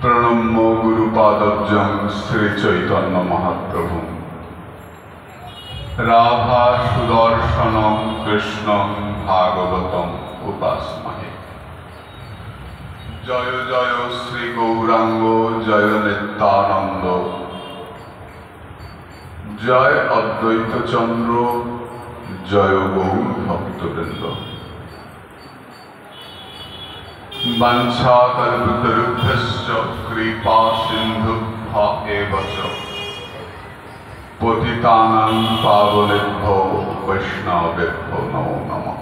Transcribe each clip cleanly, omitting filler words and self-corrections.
प्रणम्य गुरुपादब्जं श्री चैतन्य महाप्रभु राधा सुदर्शनं कृष्णं भागवतं उपास्महे। जय जय श्री गौरांग जय नित्यानंद जय अद्वैत चंद्र जय गौर भक्तवृंद। वंशाकल्पतरुभ्यश्च कृपा सिन्धुभ्य एव च पतितानां पावनेभ्यो वैष्णवेभ्यो नमो नमः।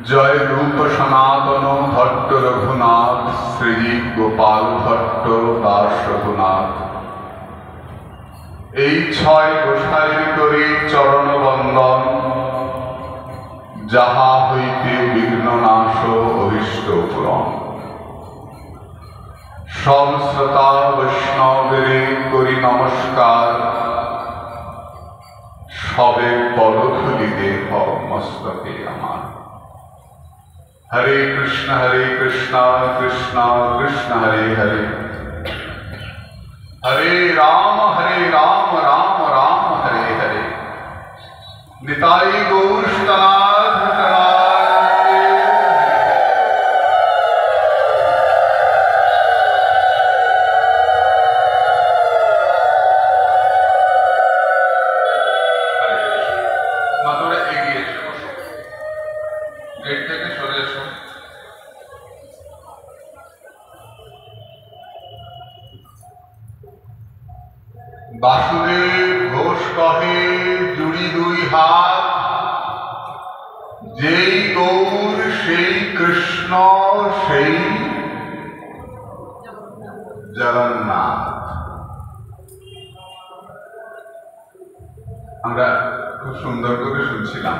जय रूप सनातन भट्ट रघुनाथ श्री गोपाल भट्ट दास रघुनाथ এই ছয় গোসাইর করি চরণ বন্দন যাহা হইতে বিঘ্ন নাশ অরিষ্ট পূরণ। সব শ্রোতা বৈষ্ণবের করি নমস্কার সবে পদধূলি দেহ মস্তকে আমার। হরে কৃষ্ণ কৃষ্ণ কৃষ্ণ হরে হরে हरे राम राम राम हरे हरे। निताई गौर श्रीनाथ মাতরে এগিয়ে এসে বসো, গেট থেকে সরে এসো। বাসুদেব ঘোষ কহে জুড়ি দুই হাত, যেই গৌর সেই কৃষ্ণ সেই জগন্নাথ। আমরা খুব সুন্দর করে শুনছিলাম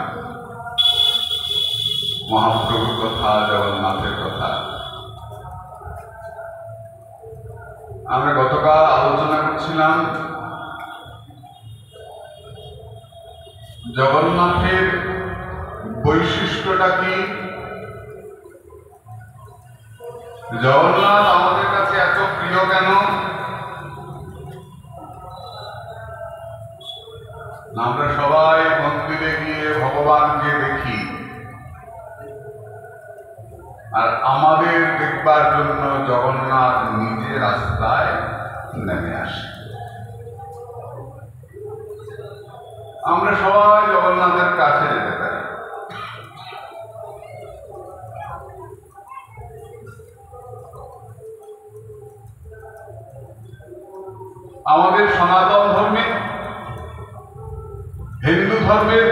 মহাপ্রভুর কথা, জগন্নাথের কথা। আমরা গতকাল আলোচনা করছিলাম জগন্নাথের বৈশিষ্ট্যটা কি। জগন্নাথ আমাদের কাছে এত প্রিয় কেন? আমরা সবাই মন্দিরে গিয়ে ভগবানকে দেখি, আর আমাদের দেখবার জন্য জগন্নাথ নিজে রাস্তায় নেমে আসে। আমরা সবাই জগন্নাথের কাছে যেতে পারি। আমাদের সনাতন ধর্মে, হিন্দু ধর্মের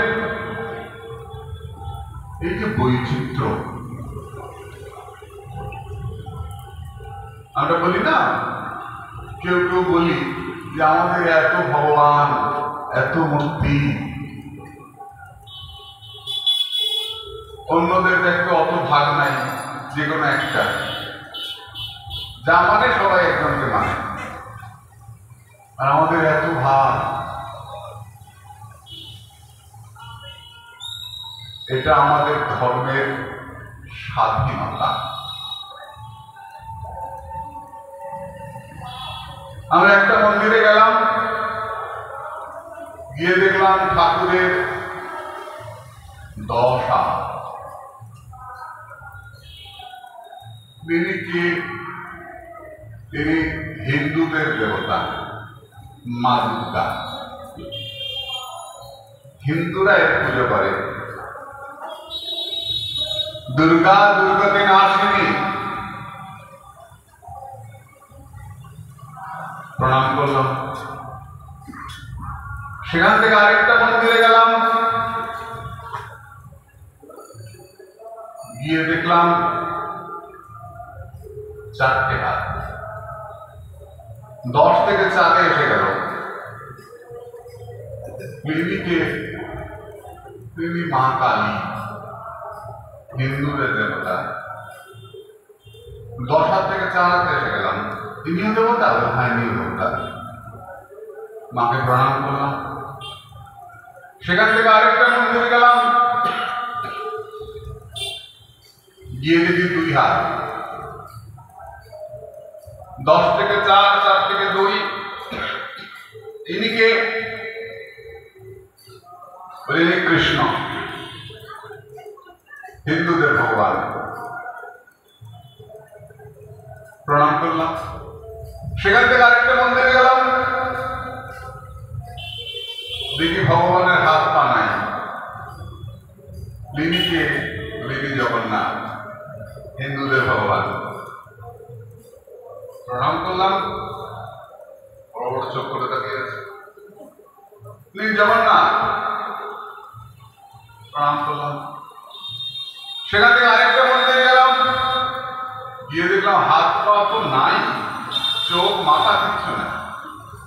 এই যে বৈচিত্র্য, আমরা বলি না, কেউ কেউ বলি যে আমাদের এত ভগবান, এত মূর্তি, অন্যদের দেখতে অত ভাগ নাই, যে কোনো একটা, যা মানে সবাই একজনকে মানে, আর আমাদের এত ভাগ। এটা আমাদের ধর্মের স্বাধীনতা। আমরা একটা মন্দিরে গেলাম, গিয়ে দেখলাম ঠাকুরের 10 হাত। তিনি কি? তিনি হিন্দুদের দেবতা মা দুর্গা। হিন্দুরা এর পুজো করে। দুর্গা দুর্গতি নাশিনী। প্রণাম করলাম। সেখান থেকে আরেকটা মন্দিরে গেলাম, গিয়ে দেখলাম 4টে হাত। 10 থেকে 4-এ এসে গেল। মিলিকে তিনি মা কালী, হিন্দুদের দেবতা। 10 হাত থেকে 4 হাতে এসে গেলাম, তিনিও দেবতা, ভাইনিও দেবতা। মাকে প্রণাম করলাম। সেখান থেকে আরেকটা মন্দিরে গেলাম, গিয়ে দেখি 2 হাত। 10 থেকে 4, 4 থেকে 2। ইনি কে? কৃষ্ণ, হিন্দুদের ভগবান। প্রণাম করলাম। সেখান থেকে আরেকটা মন্দিরে গেলাম, দেখি ভগবানের হাত পা নাই। লিনিকে লিনি জগন্নাথ, হিন্দুদের ভগবান। প্রণাম করলাম। বড় বড় চোখ করে তাকিয়ে আছে। লিনি জগন্নাথ, প্রণাম করলাম। সেখান থেকে আরেকটা মন্দিরে গেলাম, গিয়ে দেখলাম হাত পা তো নাই, চোখ মাথা কিচ্ছু না।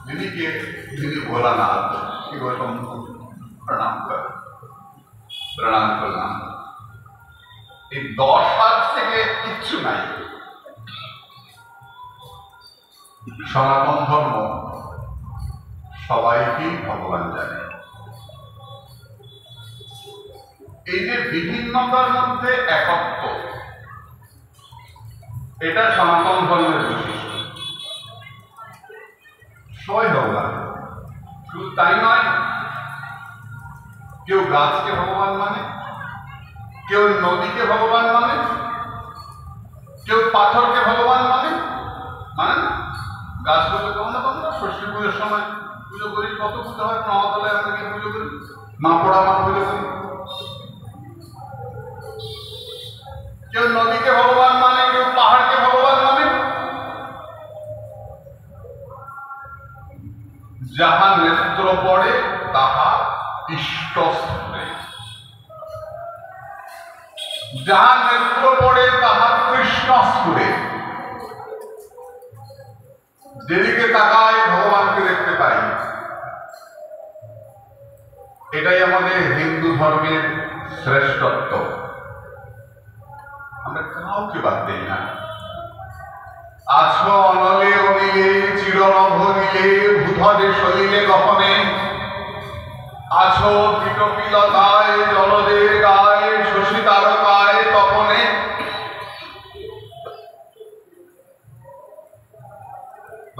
লিনিকে লিনি ভোলানাথ, কি রকম। প্রণাম করলাম। এই 10 হাত থেকে কিচ্ছু নাই। সনাতন ধর্ম সবাইকেই ভগবান জানে। এই যে বিভিন্নতার মধ্যে একত্ব, এটা সনাতন ধর্মের বৈশিষ্ট্য। সবাই ভগবান। শুধু তাই নয়, কেউ গাছকে ভগবান মানে, কেউ নদীকে ভগবান মানে, কেউ পাথরকে ভগবান মানে। মানে না? গাছ বলতে তোমরা ষষ্ঠী পুজোর সময় পুজো করি, কত পুজো হয়, নবতলায় আমরা গিয়ে পুজো করি, মা পোড়া মা পুজো করি। কেউ নদীকে ভগবান মানে, কেউ পাহাড়কে ভগবান মানে। যাহা নেত্র পড়ে তাহা ইষ্টস্থলে, যাহা নেত্র পড়ে তাহা কৃষ্ণস্থলে। যেদিকে তাকায় ভগবানকে দেখতে পাই। এটাই আমাদের হিন্দু ধর্মের শ্রেষ্ঠত্ব। আমরা কাউকে বাদ দিই না। আছো অনলে অনিলে, চিরনভ নীলে, ভূধরে সলিলে গহনে। আছো বিকপিলতায়, জলদের গায়ে, শশী তারকায় তপনে।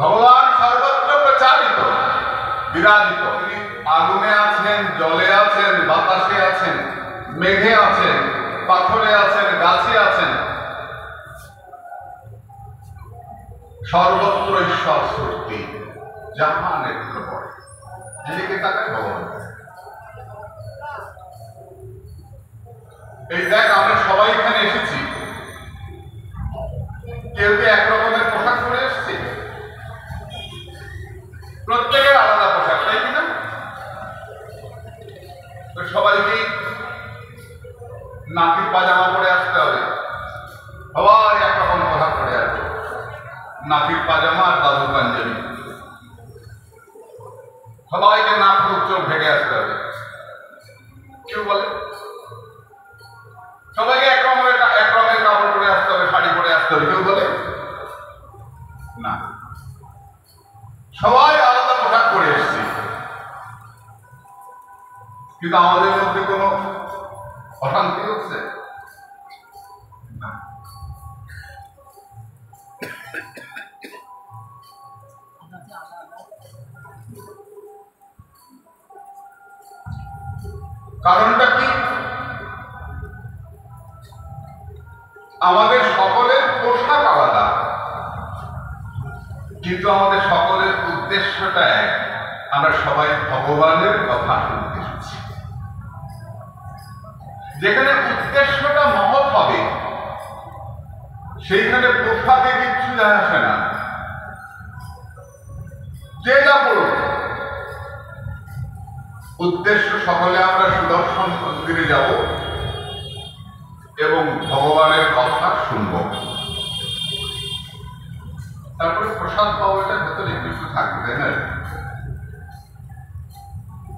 ভগবান সর্বত্র প্রচারিত, বিরাজিত। তিনি আগুনে আছেন, জলে আছেন, বাতাসে আছেন, মেঘে আছেন, পাথরে আছেন, গাছে আছেন। সর্বত্র ঈশ্বর সত্যি, যাহা নেত্র পড়ে। যেদিকে তাকায় ভগবান। এই দেখ, আমরা সবাই এখানে এসেছি, কেউ কি এক রকমের পোশাক পরে এসেছি? প্রত্যেকের আলাদা পোশাক, তাই কিনা? তো সবাইকে নাতির পাজামা পরে আসতে হবে, সবাই একরকম পোশাক পরে আসবে। নাতির পাজামা আর দাদুর পাঞ্জাবি, সবাইকে নাক মুখ চোখ ঢেকে আসতে হবে। কেউ বলে সবাইকে এক রকমের কাপড় পরে আসতে হবে, শাড়ি পরে আসতে হবে। কেউ বলে না, সবাই আলাদা পোশাক পরে এসেছি। কিন্তু আমাদের মধ্যে কোনো অশান্তি হচ্ছে না। কারণটা কি? আমাদের সকলের পোশাক আলাদা, কিন্তু আমাদের সকলের উদ্দেশ্যটা এক। আমরা সবাই ভগবানের কথা শুনতে এসেছি। যেখানে উদ্দেশ্যটা মহৎ হবে, সেইখানে পোশাকে কিচ্ছু যায় আসে না। যে যা পড়ুক, উদ্দেশ্য সকলে আমরা সুদর্শন মন্দিরে যাব এবং ভগবানের কথা শুনব। তারপরে প্রসাদ পাবো, এটার ভেতরে কিছু থাকবে, তাই না?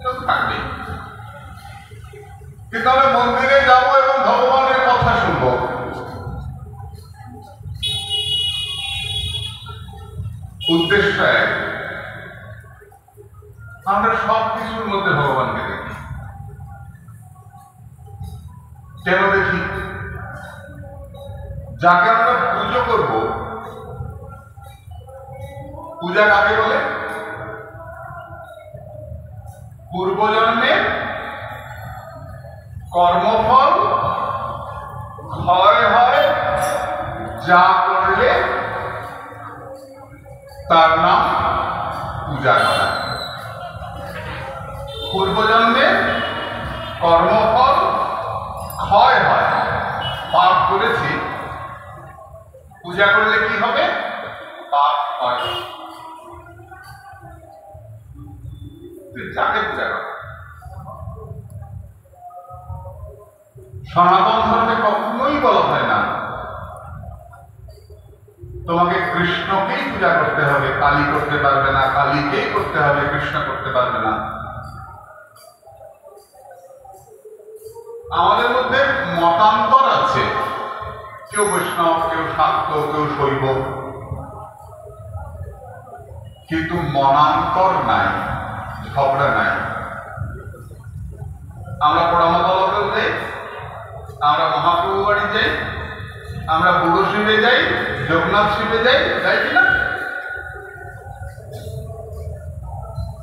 এরকম থাকবে। কিন্তু আমরা মন্দিরে যাব এবং ভগবানের কথা শুনবো। উদ্দেশ্য এক, আমরা সব কিছুর মধ্যে ভগবানকে দেখি। কেন দেখি? যাকে আমরা পুজো করব, পূজা কাকে বলে? পূর্বজন্মে কর্মফল ক্ষয় হয় যা করলে তার নাম পূজা করা। পূর্বজন্মে কর্মফল ক্ষয় হয়, পাপ করেছি, পূজা করলে কি হবে? পাপ হয়। যাকে পূজা করা, সনাতন ধর্মে কখনোই বলা হয় না তোমাকে কৃষ্ণকেই পূজা করতে হবে, কালী করতে পারবে না, কালীকেই করতে হবে, কৃষ্ণ করতে পারবে না। আমাদের মধ্যে মতান্তর আছে, কেউ বৈষ্ণব, কেউ শাক্ত, কেউ শৈব, কিন্তু মনান্তর নাই, ঝগড়া নাই। আমরা পোড়ামাতলাতেও যাই, আমরা মহাপ্রভু বাড়ি যাই, আমরা বুড়ো শিবে যাই, জগন্নাথ শিবে যাই, যাই কিনা?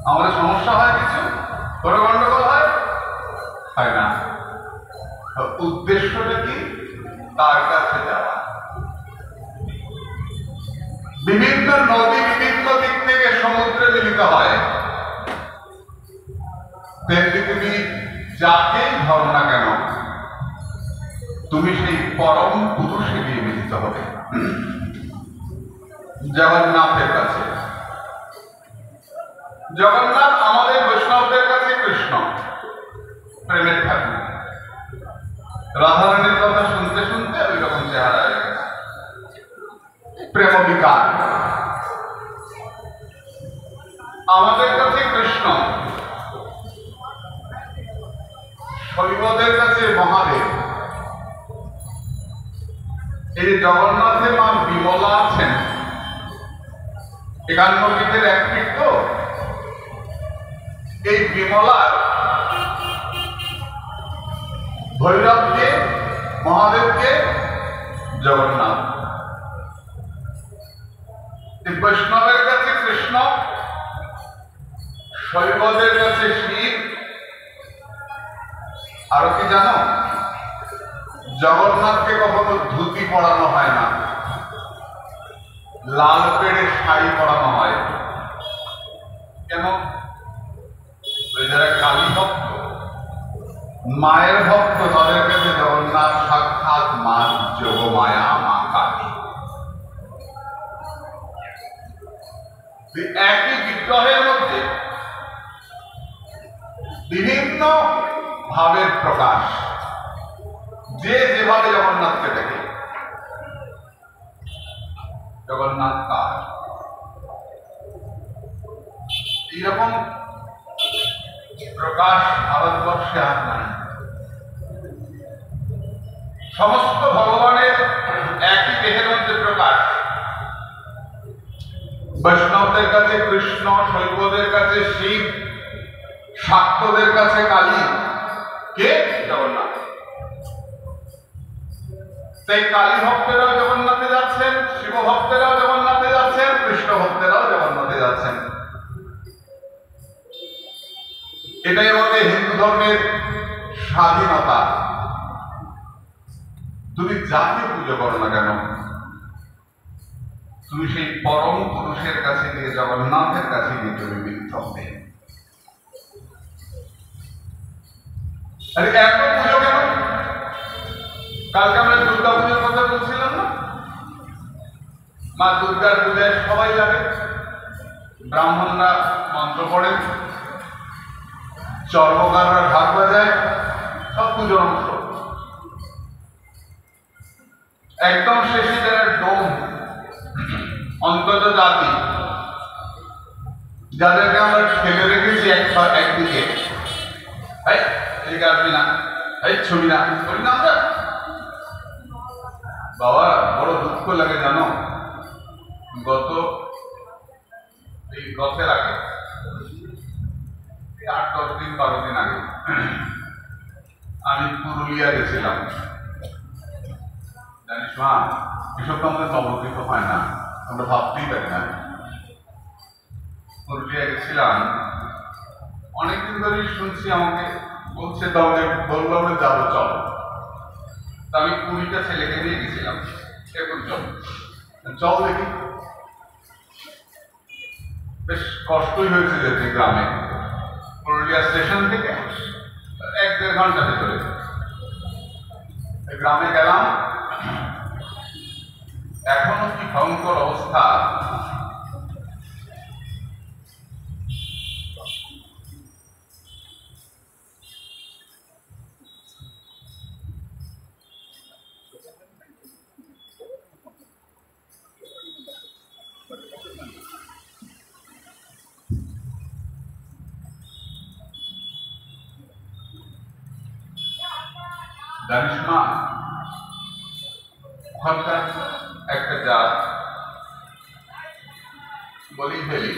আমাদের সমস্যা হয় কিছু, বড় গন্ডগোল হয় না। উদ্দেশ্যটা কি? তার কাছে যাওয়া। বিভিন্ন নদী বিভিন্ন দিক থেকে সমুদ্রে মিলিত হয়, তেমনি তুমি যাকেই ধরো না কেন, তুমি সেই পরম পুরুষে গিয়ে মিলিত হবে। জগন্নাথের কাছে, জগন্নাথ আমাদের বৈষ্ণবদের কাছে কৃষ্ণ, প্রেমের ঠাকুর। রাধারানীর কথা শুনতে শুনতে ওই রকম চেহারা হয়ে গেছে, প্রেম বিকার। আমাদের কাছে কৃষ্ণ, শৈবদের কাছে মহাদেব। এই যে জগন্নাথে মা বিমলা আছেন, 51 পীঠের এক পীঠ তো, এই বিমলার ভৈরবকে, মহাদেবকে জগন্নাথ। বৈষ্ণবের কাছে কৃষ্ণ, শৈবদের কাছে শিব। আরো কি জানো? জগন্নাথকে কখনো ধুতি পরানো হয় না, লাল পেড়ে শাড়ি পরানো হয়। কেন? যারা কালী ভক্ত, মায়ের ভক্ত, তাদের কাছে জগন্নাথ সাক্ষাৎ মা যোগমায়া, মা কালী। একই বিগ্রহের মধ্যে বিভিন্ন ভাবের প্রকাশ, যে যেভাবে জগন্নাথকে দেখে। জগন্নাথ কার এইরকম প্রকাশ ভারতবর্ষে আর নাই। সমস্ত ভগবানের একই দেহের মধ্যে প্রকাশ। বৈষ্ণবদের কাছে কৃষ্ণ, শৈবদের কাছে শিব, শাক্তদের কাছে কালী। কে? জগন্নাথ। সেই কালী ভক্তেরাও জগন্নাথে যাচ্ছেন, শিব ভক্তেরাও জগন্নাথে যাচ্ছেন, কৃষ্ণ ভক্তেরাও জগন্নাথে যাচ্ছেন। এটাই আমাদের হিন্দু ধর্মের স্বাধীনতা। তুমি যাকে পুজো করো না কেন, তুমি সেই পরম পুরুষের কাছে গিয়ে, জগন্নাথের কাছে গিয়ে তুমি মিলিত হবে। এত পুজো কেন? কালকে আমরা দুর্গা পুজোর কথা বলছিলাম না? মা দুর্গার পূজায় সবাই যাবে, ব্রাহ্মণরা মন্ত্র পড়ে, চর্মকাররা ঢাক বাজায়, সব পুজোর অংশ। একদম শেষে যারা ডোম, অন্তত জাতি, যাদেরকে আমরা ফেলে রেখেছি একদিকে, এদিকে আসবি না, এই ছবি না ছবি না আমরা বাবা বড় দুঃখ লাগে জানো, এই রথের আগে 8-10 দিন 12 দিন আগে আমি পুরুলিয়া গেছিলাম। জানিস মা, এসব তো আমাদের নবকৃত হয় না, আমরা ভাবতেই পারি না। পুরুলিয়া গেছিলাম, অনেকদিন ধরেই শুনছি, আমাকে বলছে, তাহলে বললাম যাবো চলো। আমি 20টা ছেলেকে নিয়ে গেছিলাম, এখন চল দেখি। বেশ কষ্টই হয়েছে যেতে গ্রামে, পুরুলিয়া স্টেশন থেকে 1-1.5 ঘন্টাতে চলে গ্রামে গেলাম। এখনো কি ভয়ঙ্কর অবস্থা। জানিস মা, ওখানকার একটা জাত বলি ফেলি,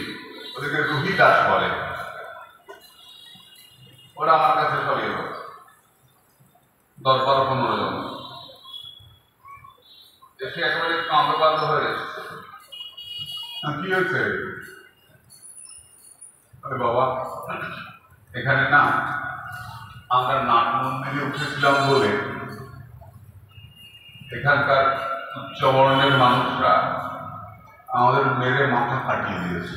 ওদেরকে রুহি দাস বলে। ওরা আমার কাছে সব 10-12-15 জন এসে একেবারে কাঁদো হয়ে এসেছে। কি হয়েছে? আরে বাবা, এখানে না আমরা নাট মন্দিরে উঠেছিলাম বলে এখানকার উচ্চবর্ণের মানুষরা আমাদের মেরে মাথা ফাটিয়ে দিয়েছে।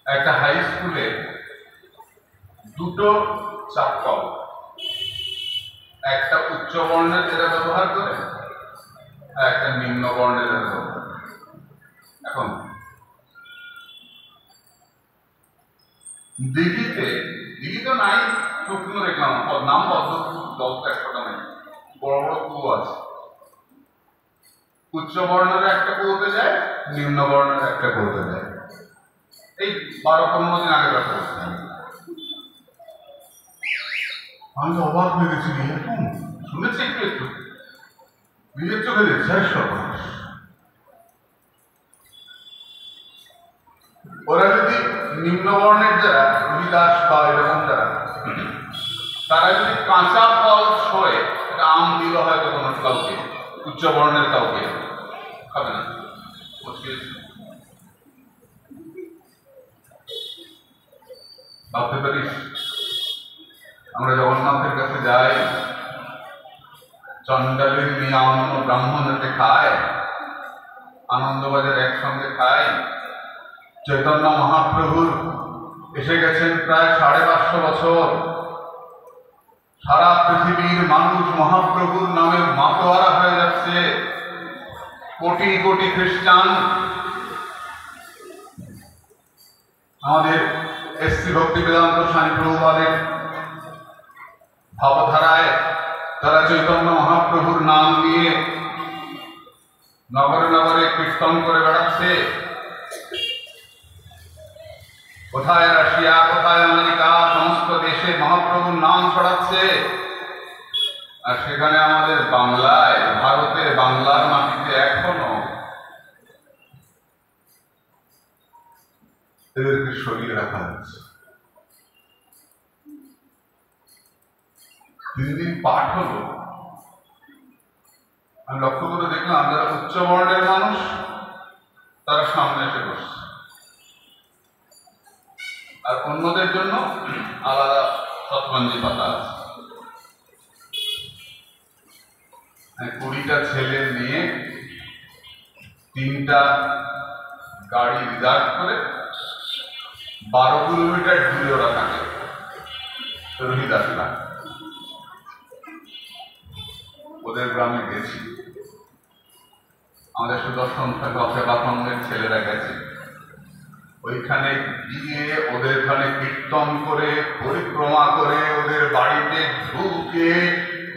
একটা হাই স্কুলে 2টো চাপকল, একটা উচ্চবর্ণের এরা ব্যবহার করে, একটা নিম্ন বর্ণের এরা ব্যবহার করে। এখন দিঘিতে নাই, শুকনো দেখলাম, নাম জল তো একটা নেই, বড় বড় কুয়ো আছে। উচ্চ বর্ণের একটা কুয়োতে যায়, নিম্ন বর্ণের একটা কুয়োতে যায়। এই 12-15 দিন আগে কথা বলছি আমি অবাক হয়ে গেছি। এরকম শুনেছি একটু নিজের চোখে দেখছি। ওরা যদি নিম্ন বর্ণের যারা রবিদাস বা এরকম যারা, তারা যদি কাঁচা ফল ছড়ে, আম দিল হয়তো কোনো কাউকে, উচ্চ বর্ণের কাউকে খাবে না। ভাবতে পারিস আমরা জগন্নাথের কাছে যাই, চণ্ডালীর নিয়ম ব্রাহ্মণকে খায়, আনন্দবাজার একসঙ্গে খাই। চৈতন্য মহাপ্রভুর এসে গেছেন প্রায় 550 বছর। সারা পৃথিবীর মানুষ মহাপ্রভুর নামে মাতোয়ারা হয়ে যাচ্ছে। কোটি কোটি খ্রিস্টান আমাদের শ্রী ভক্তি বেদান্ত স্বামী প্রভুপাদের ভাবধারায় তারা চৈতন্য মহাপ্রভুর নাম নিয়ে নগরে নগরে কীর্তন করে বেড়াচ্ছে। কোথায় রাশিয়া, কোথায় আমেরিকা, সমস্ত দেশে মহাপ্রভুর নাম ছড়াচ্ছে। আর সেখানে আমাদের বাংলায়, ভারতের বাংলার মাটিতে এখনো এদেরকে সরিয়ে রাখা হচ্ছে। দিন পাঠ হলো, আমি লক্ষ্য করে দেখলাম যারা উচ্চ বর্ণের মানুষ তারা সামনে এসে বসছে, আর অন্যদের জন্য আলাদা শতরঞ্জি পাতা আছে। 20টা ছেলে নিয়ে 3টা গাড়ি রিজার্ভ করে 12 কিলোমিটার দূরে ওরা থাকে রোহিদাসরা। ওদের গ্রামে গেছি, আমাদের সুদর্শন সেবাসঙ্গের ছেলেরা গেছে। ওইখানে গিয়ে ওদের ওখানে কীর্তন করে, পরিক্রমা করে, ওদের বাড়িতে ঢুকে,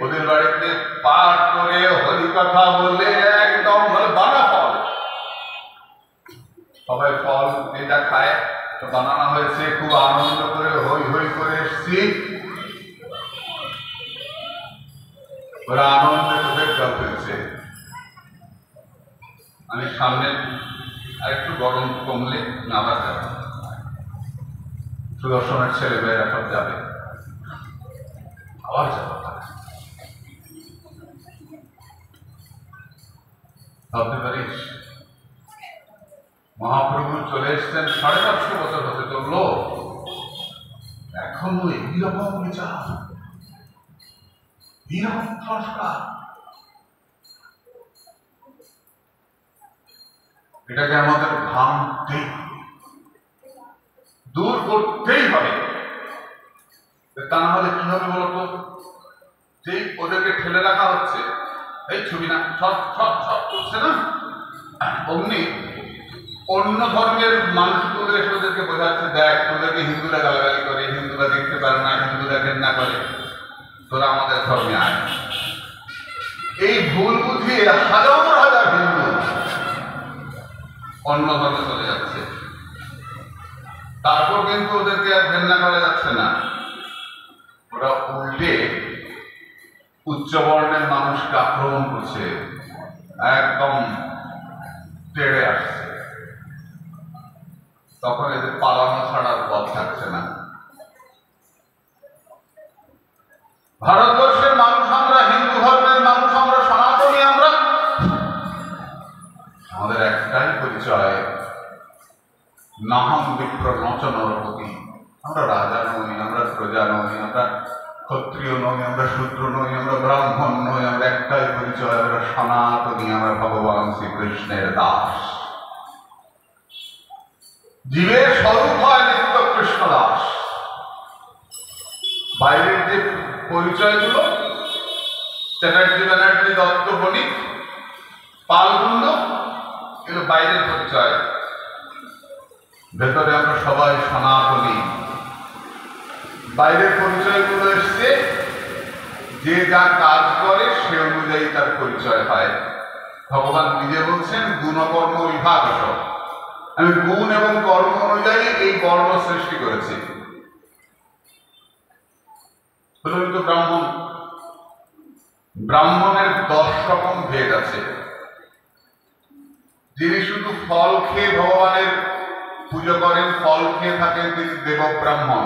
ওদের বাড়িতে পাঠ করে, হরিকথা বলে একদম বানা ফল। সবাই ফল যেটা খায় বানানো হয়েছে, খুব আনন্দ করে হই হই করে এসছি। ওরা আনন্দে তোদের জল ফেলছে। আমি সামনে আর একটু গরম কমলে নামাজ যাবে, সুদর্শনের ছেলে মেয়েরা সব যাবে, আবার যাবে। ভাবতে পারিস মহাপ্রভু চলে এসছেন 550 বছর হতে চললো, এখনো এইরকম বিচার, এইরকম সংস্কার। এটাকে আমাদের ভাঙতেই, দূর করতেই হবে। তা না হলে কি হবে বলতো? যেই ওদেরকে ঠেলে রাখা হচ্ছে, এই ছবি না সব সব সব করছে না, অমনি অন্য ধর্মের মানুষ তোদের এসে ওদেরকে বোঝাচ্ছে, দেখ তোদেরকে হিন্দুরা গালাগালি করে, হিন্দুরা দেখতে পারে না, হিন্দুরা ঘেন্না করে, তোরা আমাদের ধর্মে আয়। এই ভুল বুঝিয়ে হাজার হাজার হিন্দু অন্য ধর্মে চলে যাচ্ছে। তারপর কিন্তু ওদেরকে আর ঘেন্না করা যাচ্ছে না, ওরা উল্টে উচ্চ বর্ণের মানুষকে আক্রমণ করছে, একদম তেড়ে আসছে। তখন এদের পালানো ছাড়ার পথ থাকছে না। ভারতবর্ষের মানুষ আমরা, হিন্দু ধর্মের মানুষ আমরা, সনাতনী আমরা, আমাদের একটাই পরিচয়, নাহং বিপ্র নচ নরপতি। আমরা রাজা নই, আমরা প্রজা নই, আমরা ক্ষত্রিয় নই, আমরা শূদ্র নই, আমরা ব্রাহ্মণ নই, আমরা একটাই পরিচয়, আমরা সনাতনী, আমরা ভগবান শ্রীকৃষ্ণের দাস। জীবের স্বরূপ হয় নিত্য কৃষ্ণ দাস। বাইরের যে পরিচয়গুলো, চ্যাটার্জি, ব্যানার্জি, দত্ত, বণিক, পালকুন্ড, এগুলো বাইরের পরিচয়। ভেতরে আমরা সবাই সনাতনী। বাইরের পরিচয়গুলো এসছে, যে যা কাজ করে সে অনুযায়ী তার পরিচয় হয়। ভগবান নিজে বলছেন গুণকর্ম বিভাগ, আমি গুণ এবং কর্ম অনুযায়ী এই বর্ণ সৃষ্টি করেছি। কিন্তু ব্রাহ্মণ, ব্রাহ্মণের 10 রকম ভেদ আছে। যিনি শুধু ফল খেয়ে ভগবানের পুজো করেন, ফল খেয়ে থাকেন, তিনি দেব ব্রাহ্মণ।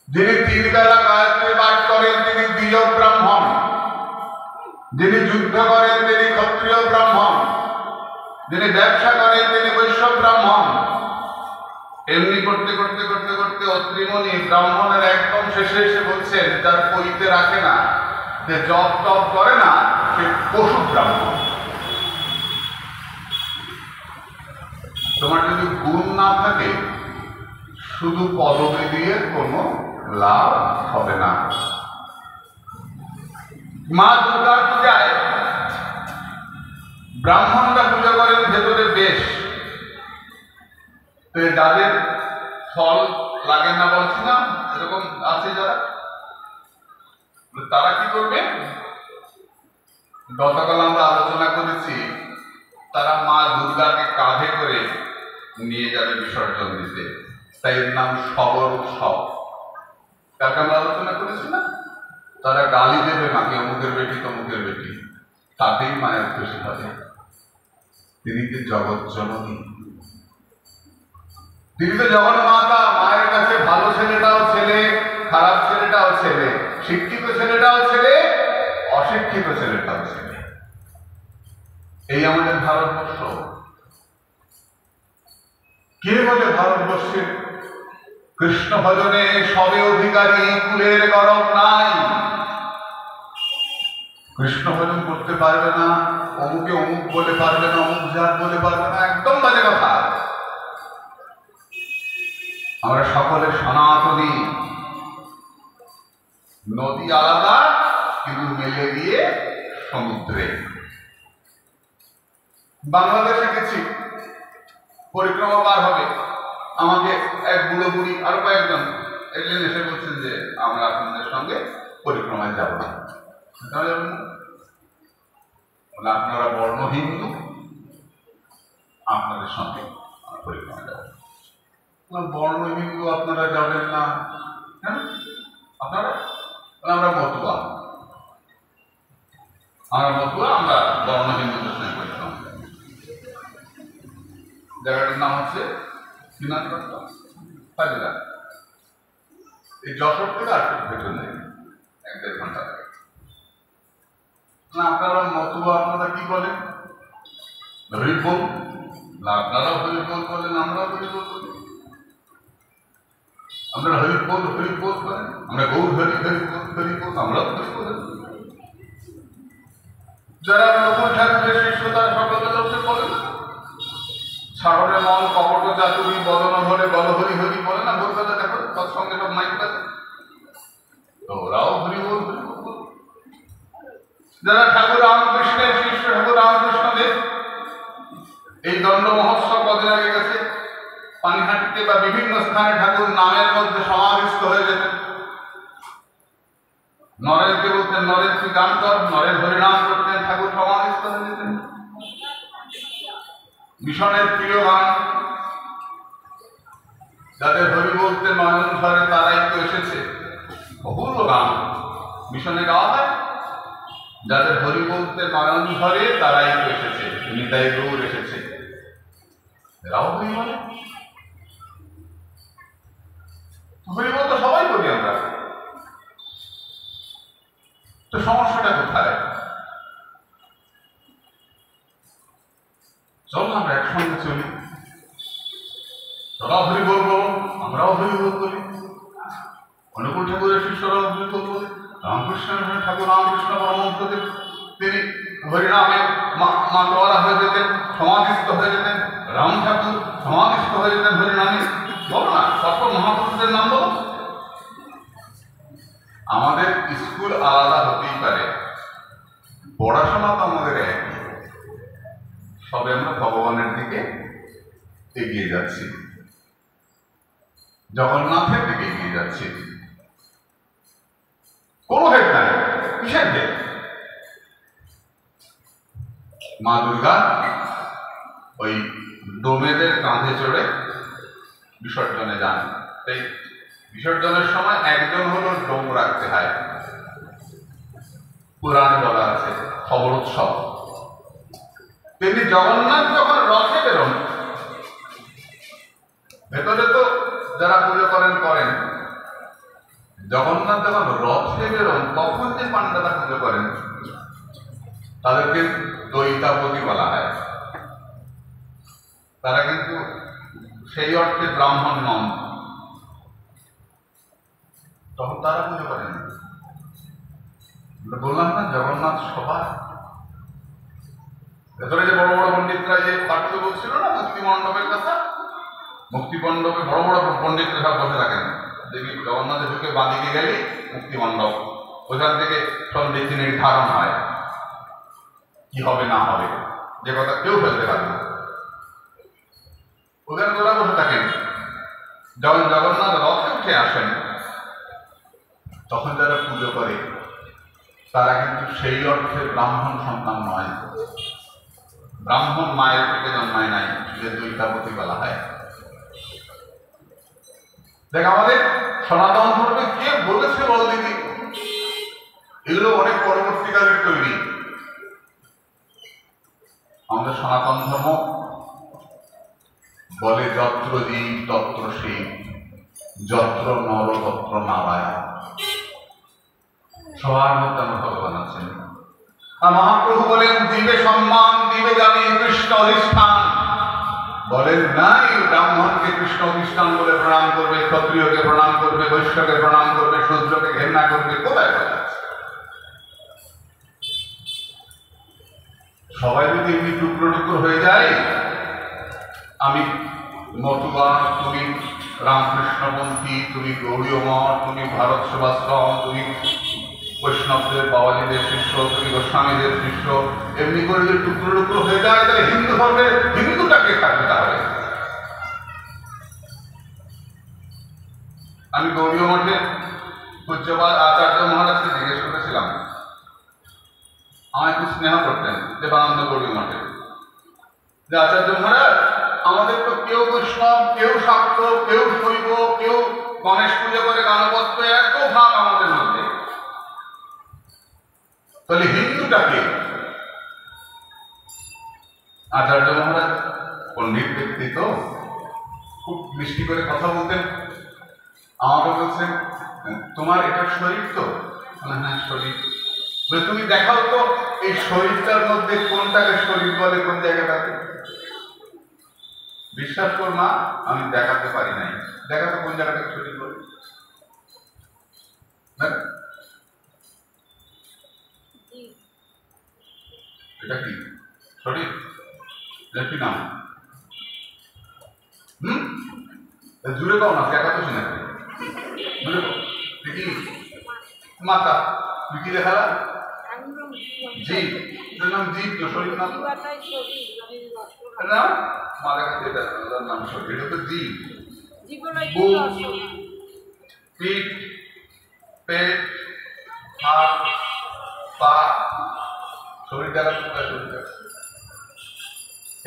যিনি 3 বেলা গায়ত্রী পাঠ করেন, তিনি দ্বিজ ব্রাহ্মণ। যিনি যুদ্ধ করেন, তিনি ক্ষত্রিয় ব্রাহ্মণ। যিনি ব্যবসা করেন, তিনি বৈশ্য ব্রাহ্মণ। এমনি করতে করতে করতে করতে অত্রিমণি ব্রাহ্মণের একদম শেষে এসে বলছেন, যার পইতে রাখে না, যে জপ টপ করে না, সে পশু ব্রাহ্মণ। তোমার যদি গুণ না থাকে, শুধু পদবি দিয়ে কোনো লাভ হবে না। মা দুর্গার পূজায় ব্রাহ্মণরা পূজা করেন ভেতরে বেশ, যাদের ফল লাগে না বলছিলাম, এরকম আছে যারা, তারা কি করবে? গতকাল আমরা আলোচনা করেছি, তারা মা দুর্গাকে কাঁধে করে নিয়ে যাবে বিসর্জন দিতে, তাই এর নাম শবর উৎসব। কালকে আমরা আলোচনা করেছি না, তারা গালি দেবে মাকে, অমুকের বেটি তমুকের বেটি, তাতেই মায়ের খুশি হবে। তিনি তো জগৎ জননী, তিনি তো জগন্মাতা। মায়ের কাছে ভালো ছেলেটাও ছেলে, খারাপ ছেলেটাও ছেলে, শিক্ষিত ছেলেটাও ছেলে, অশিক্ষিত ছেলেটাও ছেলে। এই আমাদের ভারতবর্ষ। কে বলে ভারতবর্ষের কৃষ্ণ ভজনে সবে অধিকারী, কুলের গরব নাই? কৃষ্ণ ভজন করতে পারবে না, অমুকে অমুক বলে পারবে না, অমুক জাত বলে পারবে না, একদম বাজে কথা। আমরা সকলে সনাতনী। নদী আলাদা, কিন্তু মেলে গিয়ে সমুদ্রে। বাংলাদেশে গেছি, পরিক্রমা পার হবে, আমাকে এক বুড়ো বুড়ি আরো কয়েকজন এলেন, এসে বলছেন যে আমরা আপনাদের সঙ্গে পরিক্রমায় যাব না। আপনারা বর্ণ হিন্দু, আপনাদের সঙ্গে পরিক্রমা যাব। বর্ণ হিন্দু আপনারা যাবেন না, হ্যাঁ আপনারা, আমরা মতুয়া, আমরা বর্ণ হিন্দুদের সঙ্গে পরিশ্রম। জায়গাটার নাম হচ্ছে ফাজিলা, এই যশোর থেকে আর ভেতর নেই, 1-1.5 ঘন্টা লাগে। না আপনারা মতুয়া, আপনারা কি বলেন? হরিবোল। না আপনারাও হরিবোল বলেন, আমরাও হরিবোল বলি। আপনারা হরিবোল করেন, আমরা গৌর হরিবোল, আমরাও হরিবোল। যারা নকুল ঠাকুরের শিষ্য তারা সকলকে দর্শন বলেন না, সাগরে মন কপট চাতুরি বদন ভরে বল হরি হরি বলে না, ভোরবেলা দেখো তৎসঙ্গে সব মাইক বাজে, তো ওরাও হরিবোল। যারা ঠাকুর রামকৃষ্ণের শিষ্য, ঠাকুর রামকৃষ্ণদেব এই দণ্ড মহোৎসব কদিন আগে গেছে, পানিহাটিতে বা বিভিন্ন স্থানে ঠাকুর নামের মধ্যে সমাবিষ্ট হয়ে যেতেন। নরেনকে বলতেন, নরেন তুই গান কর, নরেন হরিনাম করতেন, ঠাকুর সমাবিষ্ট হয়ে যেতেন। মিশনের প্রিয় গান যাদের হরি বলতে নয়ন ধরে তারাই তো এসেছে, অপূর্ব গান মিশনে গাওয়া হয়। যাদের হরি বলতে নয়ন ধরে তারাই তো এসেছে, নিতাই গৌর এসেছে, এরাও হরি বলে। হরি বলতে সবাই বলি আমরা, তো সমস্যাটা কোথায়? চল আমরা একসঙ্গে চলি, তোরাও হরি বলবো, আমরাও হরি বলি, অনুকূল ঠাকুরের শিষ্যরাও হরি বলবো। রামকৃষ্ণ ঠাকুর রামকৃষ্ণ পরমহংসদেব তিনি হরিনামে মাতোয়ারা হয়ে যেতেন, সমাধিস্থ হয়ে যেতেন। রাম ঠাকুর সমাধিস্থ হয়ে যেতেন হরিনামে। বলো না সর্ব মহাপুরুষদের নাম বলো। আমাদের স্কুল আলাদা হতেই পারে, পড়াশোনা তো আমাদের একই, সবে আমরা ভগবানের দিকে এগিয়ে যাচ্ছি, জগন্নাথের দিকে এগিয়ে যাচ্ছি। কোন ভেদ নাই, কিসের ভেদ? মা দুর্গা ওই ডোমেদের কাঁধে চড়ে বিসর্জনে যান, তাই বিসর্জনের সময় একজন হলো ডোম রাখতে হয়, পুরাণ বলা আছে খবর উৎসব। তেমনি জগন্নাথ যখন রথে বেরোন, ভেতরে তো যারা পুজো করেন, জগন্নাথ যখন রথে বেরোন তখন যে পাণ্ডারা পুজো করেন তাদেরকে দৈতাপতি বলা হয়। তারা কিন্তু সেই অর্থে ব্রাহ্মণ নন, তখন তারা পুজো করেন। বললাম না জগন্নাথ সবার ভেতরে যে বড় বড় পণ্ডিতরা যে পাঠ্য বলছিল না মুক্তি মণ্ডপের কথা, মুক্তি মণ্ডপে বড় বড় পণ্ডিতরা সব বসে থাকেন। দেখবি জগন্নাথে ঢুকে বাঁদিকে গেলে মুক্তি মণ্ডপ, ওইখান থেকে সব নীতি নির্ধারণ হয় কি হবে না হবে, যে কথা কেউ ফেলতে পারে না। ওখানে ওরা বসে থাকেন। যখন জগন্নাথ রথে উঠে আসেন তখন যারা পুজো করে তারা কিন্তু সেই অর্থে ব্রাহ্মণ সন্তান নয়, ব্রাহ্মণ মায়ের থেকে জন্মায় নাই, যে দৈতাপতি বলা হয়। দেখ আমাদের সনাতন ধর্মে কে বলেছে বল দিদি? এগুলো অনেক পরবর্তীকালের তৈরি। আমাদের সনাতন ধর্ম বলে যত্র জীব তত্র শিব, যত্র নর তত্র নারায়ণ। সবার মধ্যে আমার ভগবান আছেন। আর মহাপ্রভু বলেন দিবে সম্মান, দিবে জানি কৃষ্ণ অধিষ্ঠান। বলেন নাই ব্রাহ্মণকে কৃষ্ণ অধিষ্ঠান বলে প্রণাম করবে, ক্ষত্রিয়কে প্রণাম করবে, বৈশ্যকে প্রণাম করবে, শূদ্রকে ঘেন্না করবে। কোথায় বলা আছে? সবাই যদি এমনি টুকরো টুকরো হয়ে যায়, আমি মতুয়া, তুমি রামকৃষ্ণপন্থী, তুমি গৌরীয় মঠ, তুমি ভারত সেবাশ্রম, তুমি বৈষ্ণবদের বাবাজিদের শিষ্য, তুমি গোস্বামীদের শিষ্য, এমনি করে যদি টুকরো টুকরো হয়ে যায় তাহলে হিন্দু ধর্মের হিন্দুটাকে থাকবে। তাহলে আমি গৌরীয় মঠের পূজ্যপাল আচার্য মহারাজকে জিজ্ঞেস করেছিলাম, আমায় খুব স্নেহ করতেন দেবানন্দ গৌরীয় মঠে, যে আচার্য মহারাজ আমাদের তো কেউ বৈষ্ণব, কেউ শাক্ত, কেউ শৈব, কেউ গণেশ পুজো করে, গানবত্ত, এত ভাগ আমাদের মধ্যে। তাহলে হিন্দুটাকে আচার্য মহারাজ পণ্ডিত ব্যক্তি তো খুব মিষ্টি করে কথা বলতেন। আমাকে বলছেন, তোমার এটা শরীর তো? হ্যাঁ শরীর। তুমি দেখাও তো এই শরীরটার মধ্যে কোনটাকে শরীর বলে, কোন জায়গাটাকে। বিশ্বাস কর মা, আমি দেখাতে পারি নাই। দেখাতে কোন জায়গাটাকে শরীর বলে? এটা কি শরীর? কি নাম? জুড়ে পাও না, দেখাতো শুনে জুড়ে পাও দেখি। মাথা তুই কি দেখালা? জীব। এটার নাম জীব তো, শরীর নাম না। মা দেখাচ্ছে এটার নাম শরীর। এটা তো জীব। পিঠ, পেট, হাত, পা, শরীর দেখাচ্ছে। শরীর দেখাচ্ছে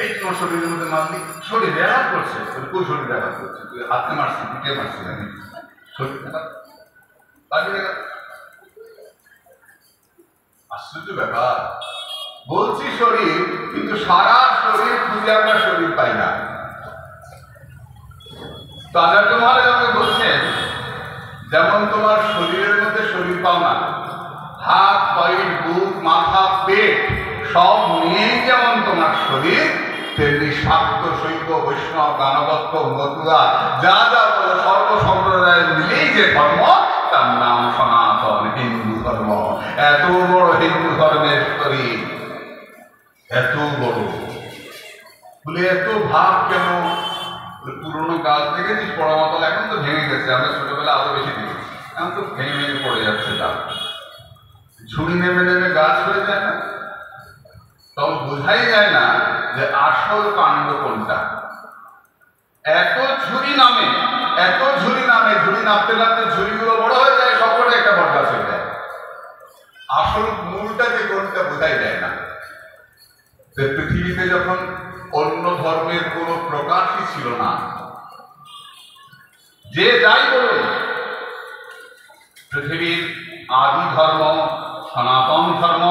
এই তোমার শরীরের মধ্যে মারলি, শরীর আঘাত করছে। কোন শরীর আঘাত করছে? তুই হাতে মারছি, পিঠে মারছি, আমি শরীর আশ্চর্য ব্যাপার। বলছি শরীর, কিন্তু সারা শরীর খুঁজে আমরা শরীর পাই না। তো আচার্য মহারাজ আমাকে বলছেন, যেমন তোমার শরীরের মধ্যে শরীর পাও না, হাত, পায়ের, বুক, মাথা, পেট সব নিয়েই যেমন তোমার শরীর, তেমনি শাক্ত, শৈব, বৈষ্ণব, গানবত্ত, মতুয়া যা যা বলে সর্ব সম্প্রদায়ের মিলেই যে ধর্ম, তার নাম সনাতন হিন্দু ধর্ম। এত বড় হিন্দু ধর্মের শরীর, এত বড় বলে এত ভাব কেন? পুরোনো গাছ দেখেছিস পড়ামাতল, এখন তো ভেঙে গেছে, আমরা ছোটবেলা আরো বেশি দেখেছি, এখন তো ভেঙে ভেঙে পড়ে যাচ্ছে গাছ। ঝুড়ি নেমে নেমে গাছ হয়ে যায় না? তখন বোঝাই যায় না যে আসল কাণ্ড কোনটা। এত ঝুড়ি নামে, এত ঝুড়ি নামে, ঝুড়ি নামতে নামতে ঝুড়িগুলো বড় হয়ে যায়, সবকটা একটা বড় গাছ হয়ে যায়। আসল মূলটা যে কোনটা বোঝাই যায় না। পৃথিবীতে যখন অন্য ধর্মের কোনো প্রকাশই ছিল না, যে যাই বলুন, পৃথিবীর আদি ধর্ম সনাতন ধর্ম,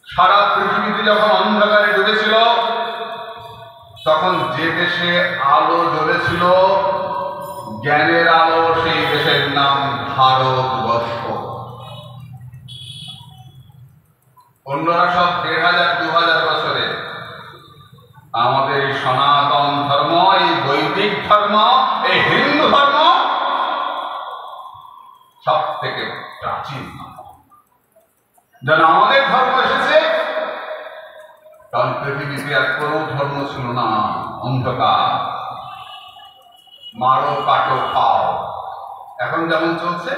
সারা পৃথিবীতে যখন অন্ধকারে ডুবেছিল, তখন যে দেশে আলো জ্বলেছিল, জ্ঞানের আলো, সেই দেশের নাম ভারতবর্ষ। অন্যরা সব 1500-2000 বছরে, আমাদের এই সনাতন ধর্ম, এই বৈদিক ধর্ম, এই হিন্দু ধর্ম সব থেকে প্রাচীন। যেন আমাদের ধর্ম এসেছে, কারণ পৃথিবীতে আর কোনো ধর্ম ছিল না, অন্ধকার, মারো কাটো খাও, এখন যেমন চলছে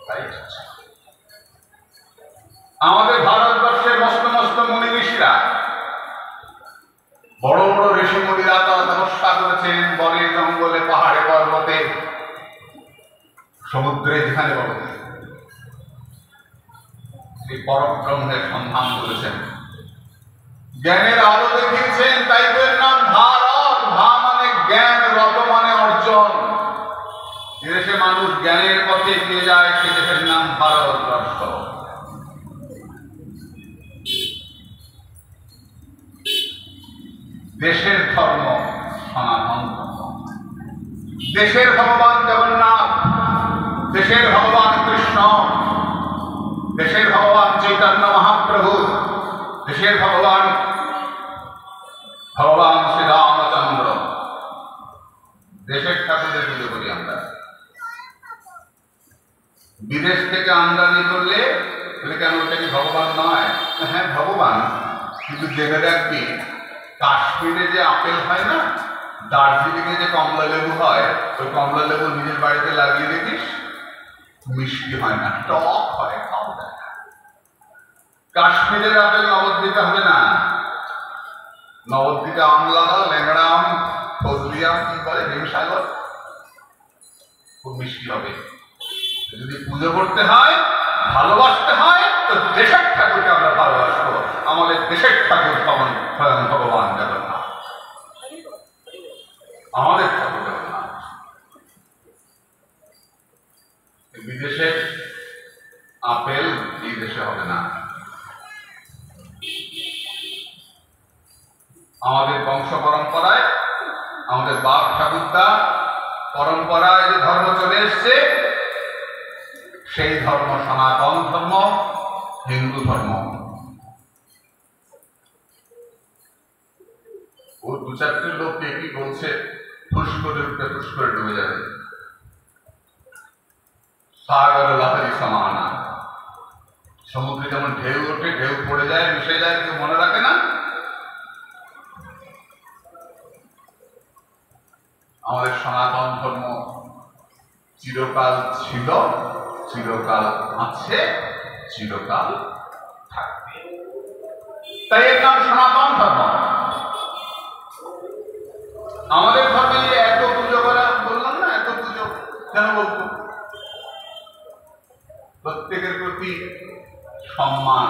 তাই চলছে। আমাদের ভারতবর্ষের মস্ত মস্ত মুনি ঋষিরা, বড় বড় ঋষিমুনিরা তারা তপস্যা করেছেন, বনে জঙ্গলে, পাহাড়ে পর্বতে, সমুদ্রে, যেখানে বড় এই পরব্রহ্মের সন্ধান করেছেন, জ্ঞানের আলো দেখিয়েছেন। তাই এর নাম ভারত। ভা মানে জ্ঞান, রত মানে অর্জন। যে দেশে মানুষ জ্ঞানের পথে এগিয়ে যায়, সে দেশের নাম ভারতবর্ষ। দেশের ধর্ম সনাতন ধর্ম। দেশের ভগবান জগন্নাথ, দেশের ভগবান কৃষ্ণ, দেশের ভগবান চৈতন্য মহাপ্রভু, দেশের ভগবান শ্রী রামচন্দ্র। দেশের ঠাকুরের পুজো করি আমরা। বিদেশ থেকে আমদানি করলে কেন ওটা কি ভগবান নয়? হ্যাঁ ভগবান, কিন্তু জেনে রাখবি, কাশ্মীরে যে আপেল হয় না, দার্জিলিং এ যে কমলা লেবু হয়, ওই কমলা লেবু নিজের বাড়িতে লাগিয়ে দেখিস, মিষ্টি হয় না, টক হয়, খাওয়া যায় না। কাশ্মীরের আপেল নবদ্বীপে হবে না। নবদ্বীপে আম লাগাও, ল্যাংড়া আম, ফজলি আম, কি বলে, হিমসাগর, খুব মিষ্টি হবে। যদি পুজো করতে হয় ভালোবাসতে হয় তো দেশের ঠাকুরকে আমরা ভালোবাসবো। আমাদের দেশের ঠাকুর স্বয়ং ভগবান জগন্নাথ, আমাদের ঠাকুর জগন্নাথ। বিদেশের আপেল এই দেশে হবে না। আমাদের বংশ পরম্পরায়, আমাদের বাপ ঠাকুরদা পরম্পরায় যে ধর্ম চলে এসছে, সেই ধর্ম সনাতন ধর্ম, হিন্দু ধর্ম। ও দু চারটে লোককে কি বলছে, ফুস করে উঠে ফুস করে ডুবে যাবে। সাগর লাহারি সমানা, সমুদ্রে যেমন ঢেউ ওঠে, ঢেউ পড়ে যায়, মিশে যায়, কেউ মনে রাখে না। আমাদের সনাতন ধর্ম চিরকাল ছিল, চিরকাল আছে, চিরকাল থাকবে। তাই এর নাম সনাতন ধর্ম। আমাদের ধর্মে এত পুজো করা, বললাম না, এত পুজো কেন বলতো? প্রত্যেকের প্রতি সম্মান,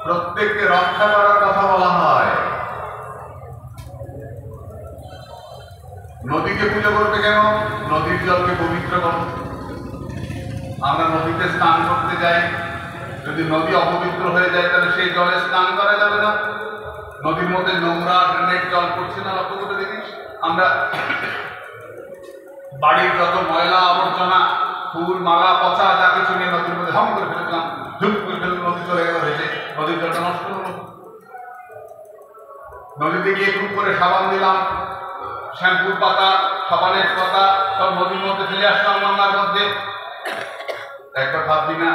প্রত্যেককে রক্ষা করার কথা বলা হয়। নদীকে পুজো করবে কেন? নদীর জলকে পবিত্র করো। আমরা নদীতে স্নান করতে যাই, যদি নদী অপবিত্র হয়ে যায় তাহলে সেই জলে স্নান করা যাবে না। নদীর মধ্যে নোংরা ড্রেনেজ জল পড়ছে না, লক্ষ্য করে দেখিস। আমরা বাড়ির যত ময়লা আবর্জনা, ফুল মালা পচা যা কিছু নিয়ে নদীর মধ্যে ধম করে ফেলেছিলাম, ধুপ করে ফেলে নদী চলে গেল ভেসে, নদীর জলটা নষ্ট হলো। নদীতে গিয়ে খুব করে সাবান দিলাম, শ্যাম্পুর পাতা, সাবানের পাতা সব নদীর মধ্যে ফেলে আসলাম গঙ্গার মধ্যে। একবার ভাববি না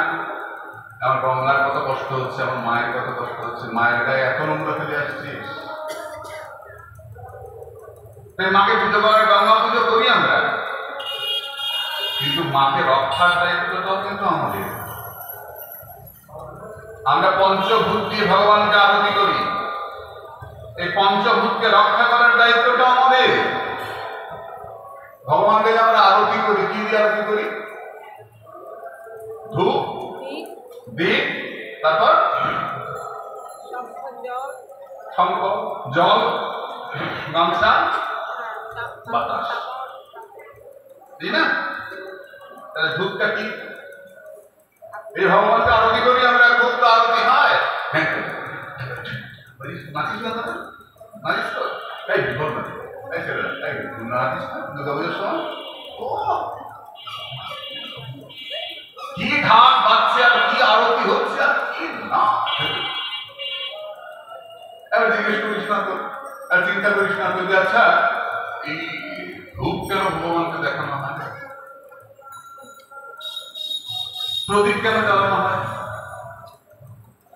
আমার গঙ্গার কত কষ্ট হচ্ছে, আমার মায়ের কত কষ্ট হচ্ছে, মায়ের গায়ে এত নোংরা ফেলে আসছিস। মাকে পুজো করার, গঙ্গা পুজো করি আমরা, কিন্তু মাকে রক্ষার দায়িত্বটাও কিন্তু আমাদের। আমরা পঞ্চভূত দিয়ে ভগবানকে আরতি করি, এই পঞ্চভূতকে রক্ষা করার দায়িত্বটা আমাদের। ভগবানকে আমরা আরতি করি, কি দিয়ে আরতি করি? ধূপ, দীপ, তারপর শঙ্খ, জল, গামছা, বাতাস, তাই না? তাহলে ধূপটা কি? এই ভগবানকে আরতি করি আমরা, ধূপ তো আরতি হয়। হ্যাঁ, নাচিস না? নাচিস তো? এই বিপদ না, এই ছেলে নাচিস না দুর্গা পুজোর সময়? কি ঢাক বাজছে আর কি আরতি হচ্ছে আর কি না। এবার জিজ্ঞেস করিস না তো, আর চিন্তা করিস না তো যে আচ্ছা এই ধূপ কেন ভগবানকে দেখানো হয়, প্রদীপ কেন জ্বালানো হয়?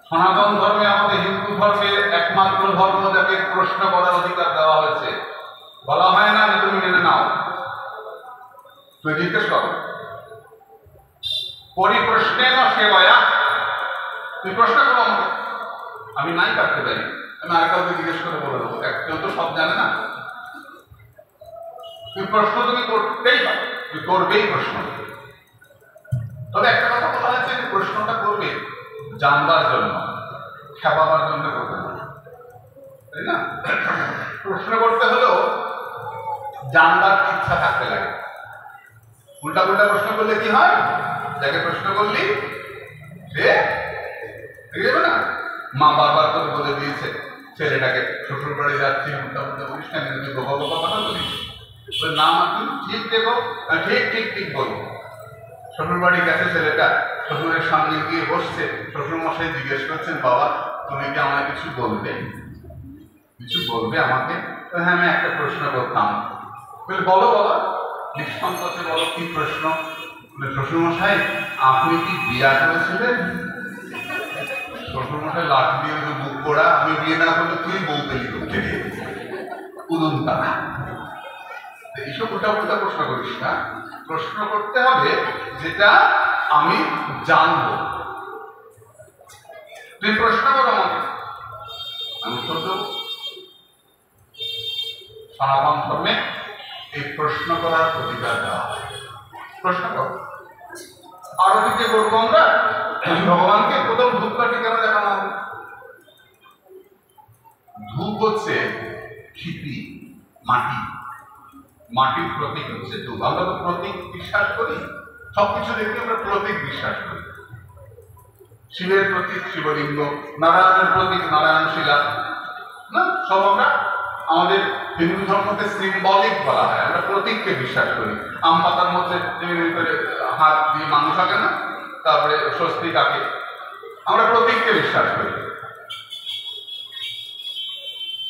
সনাতন ধর্মে, আমাদের হিন্দু ধর্মের একমাত্র ধর্ম যাকে প্রশ্ন করার অধিকার দেওয়া হয়েছে। বলা হয় না যে তুমি মেনে নাও, তুই জিজ্ঞেস করো। পরিপ্রশ্নেন সেবয়া, তুই প্রশ্ন করো আমাকে, আমি নাই কাটতে পারি, আমি আর কাউকে জিজ্ঞেস করে বলে দেবো, কেউ তো সব জানে না। তুই প্রশ্ন তুমি করতেই পারো, তুই করবেই প্রশ্ন। তবে একটা কথা বলা হয়েছে যে প্রশ্নটা করবে জানবার জন্য, খেপাবার জন্য করবে না, তাই না? প্রশ্ন করতে হলেও জানবার ইচ্ছা থাকতে লাগে। উল্টা উল্টা প্রশ্ন করলে কি হয়? যাকে প্রশ্ন করলি সে ঠিক যাবে না। মা বারবার করে বলে দিয়েছে ছেলেটাকে শ্বশুর বাড়ি যাচ্ছি, উল্টা উল্টা বলিস না, কিন্তু তুই গোপা গোপা কথা বলিস। না মা তুই ঠিক দেখো, ঠিক ঠিক ঠিক বলবো। শ্বশুর বাড়ি গেছে ছেলেটা, শ্বশুরের সামনে গিয়ে বসছে, শ্বশুর মশাই জিজ্ঞেস করছেন বাবা তুমি কি আমায় কিছু বলবে, কিছু বলবে আমাকে? হ্যাঁ আমি একটা প্রশ্ন করতাম। বলো বাবা, নিঃসংকোচে বলো কি প্রশ্ন? শ্বশুর মশাই আপনি কি বিয়া করেছিলেন? শ্বশুর মশাই লাঠি দিয়ে বুক করা, আমি বিয়ে না করলে তুই বউ পেলি করতে উদন তারা। এইসব উল্টা উল্টা প্রশ্ন করিস না, প্রশ্ন করতে হবে যেটা আমি জানবো। তুই প্রশ্ন কর আমাকে, আমি উত্তর দেবো। সনাতন ধর্মে এই প্রশ্ন করার অধিকার দেওয়া হয়। প্রশ্ন কর, আরতিতে করবো আমরা ভগবানকে প্রথম ধূপকাঠি কেন দেখানো হবে? ধূপ হচ্ছে ক্ষিতি, মাটি, মাটির প্রতীক হচ্ছে ধূপ। আমরা তো প্রতীক বিশ্বাস করি, সবকিছু দেখে আমরা প্রতীক বিশ্বাস করি। শিবের প্রতীক শিবলিঙ্গ, নারায়ণের প্রতীক নারায়ণ শিলা, না সব আমরা আমাদের হিন্দু ধর্মকে সিম্বলিক বলা হয়, আমরা প্রতীককে বিশ্বাস করি। আম পাতার মধ্যে করে হাত দিয়ে মানুষ আঁকে না, তারপরে স্বস্তিক আঁকে, আমরা প্রতীককে বিশ্বাস করি।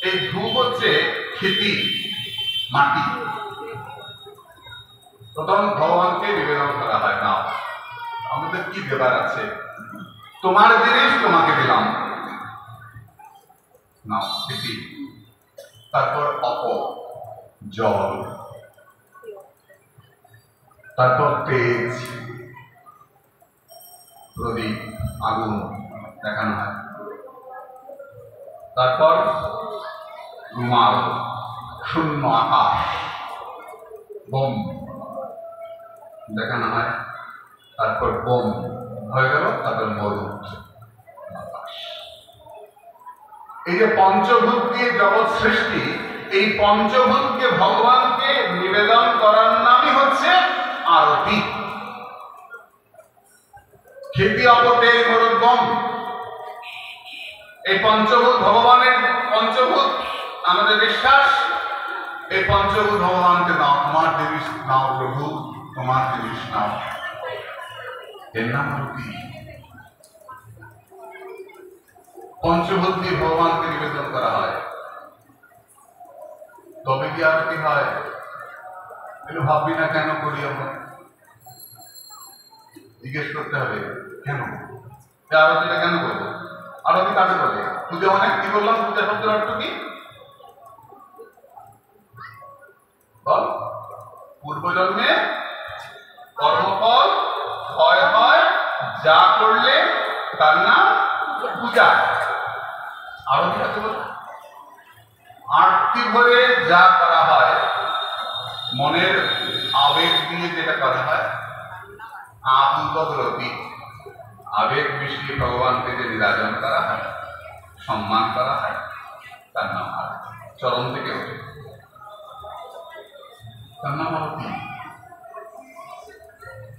এই ধূপ হচ্ছে ক্ষিতি, মাটি, প্রথম ভগবানকে নিবেদন করা হয়। না আমাদের কি দেবার আছে, তোমার জিনিস তোমাকে দিলাম, না ক্ষিতি। তারপর অপ, জল, তারপর তেজ, প্রদীপ, আগুন দেখানো হয়। তারপর রুমাল, শূন্য আকাশ, বোম দেখানো হয়। তারপর বোম হয়ে গেল, তারপর মরু। এই যে পঞ্চভূত দিয়ে জগৎ সৃষ্টি, এই পঞ্চভূতকে ভগবানকে নিবেদন করার নামই হচ্ছে আরতি। ক্ষিতি, অপটে, মরুদ্গম, এই পঞ্চভূত ভগবানের পঞ্চভূত, আমাদের বিশ্বাস এই পঞ্চভূত ভগবানকে নাও, তোমার জিনিস নাও প্রভু, তোমার জিনিস নাও, এর নাম আরতি। পঞ্চভূত দিয়ে ভগবানকে নিবেদন করা হয়, তবে কি আরতি হয়? একটু ভাববি না কেন করি আমরা? জিজ্ঞেস করতে হবে কেন আরতিটা কেন করবো? আরতি কাকে বলে? পূজা মানে কি বললাম? পূজা শব্দের অর্থ কি বল? পূর্বজন্মে কর্মফল ক্ষয় হয়, যা করলে তার নাম পূজা। আরতি কাকে বলে? আরতি ভরে যা করা হয়, মনের আবেগ দিয়ে যেটা করা হয়, আত্মগ্রতি, আবেগ মিশিয়ে ভগবানকে যে নিরাজন করা হয়, সম্মান করা হয়, তার নাম আরতি। চরণ থেকে ওঠে, তার নাম আরতি।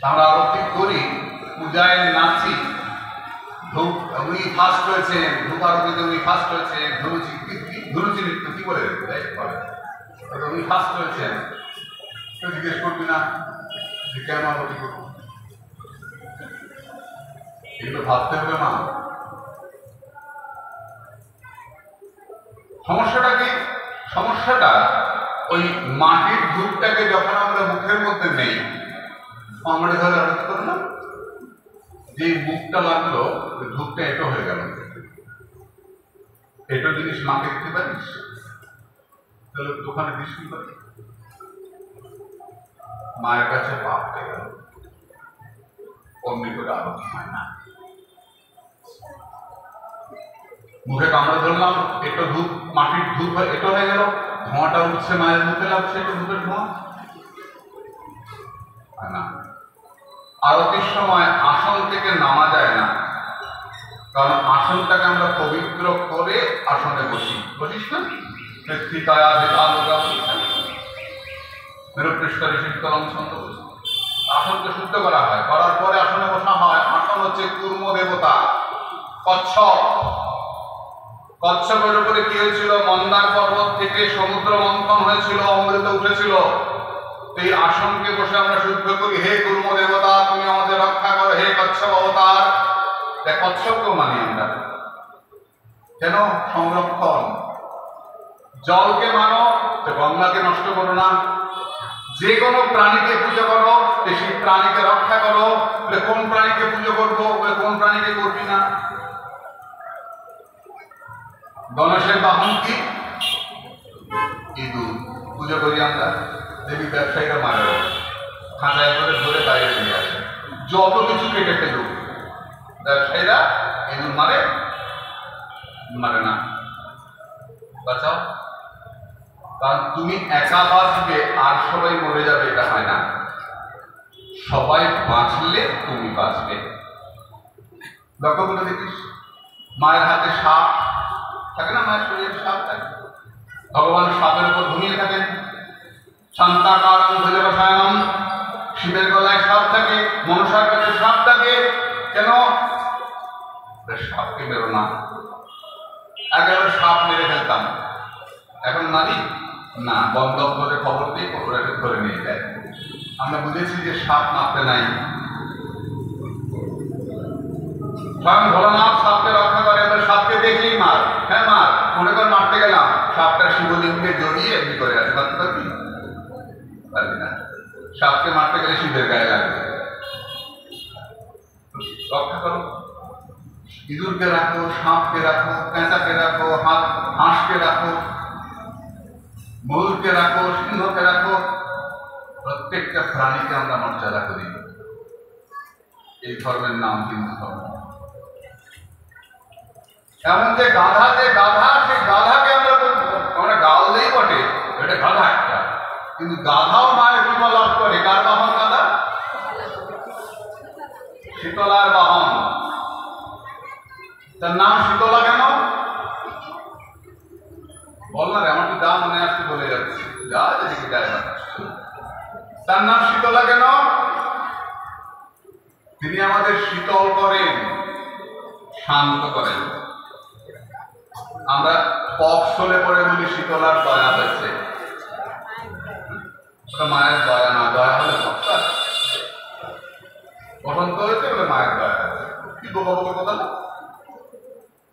আমরা আরতি করি, পূজায় নাচি, ধূপ উনি ফার্স্ট হয়েছেন, ধূপ আরতিতে উনি ফার্স্ট হয়েছেন, ধুনুচি নৃত্য কি বলে উনি ফার্স্ট হয়েছেন। কেউ জিজ্ঞেস করবি না যে কেন আরতি করবো? এগুলো ভাবতে হবে না। সমস্যাটা কি? সমস্যাটা ওই মাটির ধূপটাকে যখন আমরা মুখের মধ্যে নেই, আমরা ধরে আরতি করো না, যে মুখটা লাগলো ওই ধূপটা এটো হয়ে গেল। এটো জিনিস মাকে দিতে পারিস? তাহলে দোকানে দিস কি করে? মায়ের কাছে পাপ হয়ে গেল, অমনি করে আরতি হয় না। মুখে কামড়ে ধরলাম, এটো ধূপ, মাটির ধূপ এটো হয়ে গেল, ধোঁয়াটা উঠছে, মায়ের মুখে লাগছে, এটা ধূপের ধোঁয়া না। আরতির সময় আসন থেকে নামা যায় না, কারণ আসনটাকে আমরা পবিত্র করে আসনে বসি। বসিস না? পৃথিকায়া বিধালোকা মেরুপৃষ্ঠে শীতলম ছন্দ বসি। আসনকে শুদ্ধ করা হয়, করার পরে আসনে বসা হয়। আসন হচ্ছে কুর্ম দেবতা, কচ্ছপ। কচ্ছপের উপরে কি হয়েছিল? মন্দার পর্বত থেকে সমুদ্র মন্থন হয়েছিল, অমৃত উঠেছিল। এই আসনকে বসে আমরা শুদ্ধ করি, হে কুর্ম দেবতা তুমি আমাদের রক্ষা করো, হে কচ্ছপ অবতার। কচ্ছপকেও মানি আমরা, কেন? সংরক্ষণ। জলকে মানো, গঙ্গাকে নষ্ট করো না। যে কোনো প্রাণীকে পুজো করো, সেই প্রাণীকে রক্ষা করো। কোন প্রাণীকে পুজো করবো, কোন প্রাণীকে করবি না। গণেশের বাহন কি? ইঁদুর। পুজো করি আমরা, দেখি ব্যবসায়ীরা মারে, খাঁচায় করে ধরে বাইরে নিয়ে আসে, যত কিছু কেটে ফেলুক, ব্যবসায়ীরা ইঁদুর মারে? মারে না। বাঁচাও, কারণ তুমি একা বাঁচবে আর সবাই মরে যাবে, এটা হয় না। সবাই বাঁচলে তুমি বাঁচবে। লক্ষ্য করে দেখিস, মায়ের হাতে সাপ থাকে না, মায়ের শরীরে সাপ থাকে, ভগবান সাপের উপর ঘুমিয়ে থাকেন। শান্তাকারং ভুজগশায়নম, শিবের গলায় সাপ থাকে, মনসার কাছে সাপ থাকে। কেন? সাপকে বেরো না, আগে আমরা সাপ মেরে ফেলতাম, এখন মারি না, বন দপ্তরে খবর দিয়ে ওটাকে ধরে নিয়ে যায়। আমরা বুঝেছি যে সাপ মারতে নাই, স্বয়ং ভোলানাথ সাপকে রক্ষা করে। আমরা সাপকে দেখলেই মার, হ্যাঁ মার, মনে কর মারতে গেলাম, সাপটা শিবলিঙ্গকে জড়িয়ে এমনি করে আছে, মারতে পারবি? পারবি না। সাপকে মারতে গেলে শিবের গায়ে লাগবে। রক্ষা করো, ইঁদুরকে রাখো, সাপকে রাখো, পেঁচাকে রাখো, হাঁসকে রাখো, ময়ূরকে রাখো, সিংহকে রাখো, প্রত্যেকটা প্রাণীকে আমরা মর্যাদা করি। এই ধর্মের নাম হিন্দু ধর্ম। এমন যে গাধা, সেই গাধাকে আমরা গাললেই বটে, এটা গাধা একটা, কিন্তু গাধাও মায়ের কৃপা লাভ করে। কার বাহন গাধা? শীতলার বাহন। তার নাম শীতলা কেন? বল না রে, আমার তো যা মনে আসছে বলে যাচ্ছে, যা যেদিকে যায় না। তার নাম শীতলা কেন? তিনি আমাদের শীতল করেন, শান্ত করেন। আমরা পক্স হলে পরে বলি শীতলার দয়া হয়েছে, ওটা মায়ের দয়া না। দয়া হলে পক্সা, বসন্ত হয়েছে বলে মায়ের দয়া হয়েছে, কি বোকা বোকা কথা না?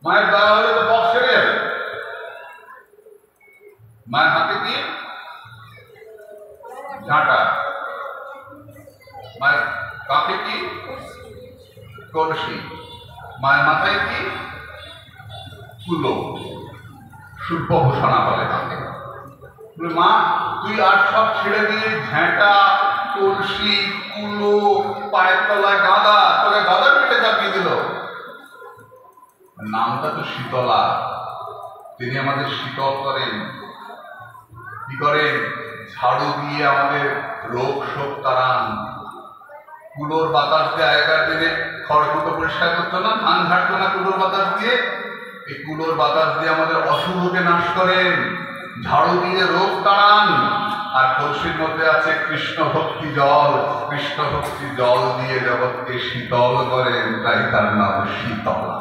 মায়ের দয়া হলে তো পক্স সেরে যাবে। মায়ের হাতে কি ঝাঁটা, মায়ের কাঁধে কি কলসি, মায়ের মাথায় কি কুলো, সূর্য ঘোষণা বলে তাকে। মা তুই আর সব ছেড়ে দিয়ে ঝাঁটা, কলসি, কুলো, পায়ের তলায় গাদা, তোকে গাদার পেটে চাপিয়ে দিল। নামটা তো শীতলা। তিনি আমাদের শীতল করেন। কি করেন? ঝাড়ু দিয়ে আমাদের রোগ শোক তাড়ান। কুলোর বাতাস দিয়ে, আগেকার দিনে খড়গুলো পরিষ্কার করতো না, ধান ঝাড়তো না কুলোর বাতাস দিয়ে, এই কুলোর বাতাস দিয়ে আমাদের অশুভকে নাশ করেন, ঝাড়ু দিয়ে রোগ তাড়ান। আর কলসির মধ্যে আছে কৃষ্ণ ভক্তি জল, কৃষ্ণ ভক্তি জল দিয়ে জগৎকে শীতল করেন, তাই তার নাম শীতলা।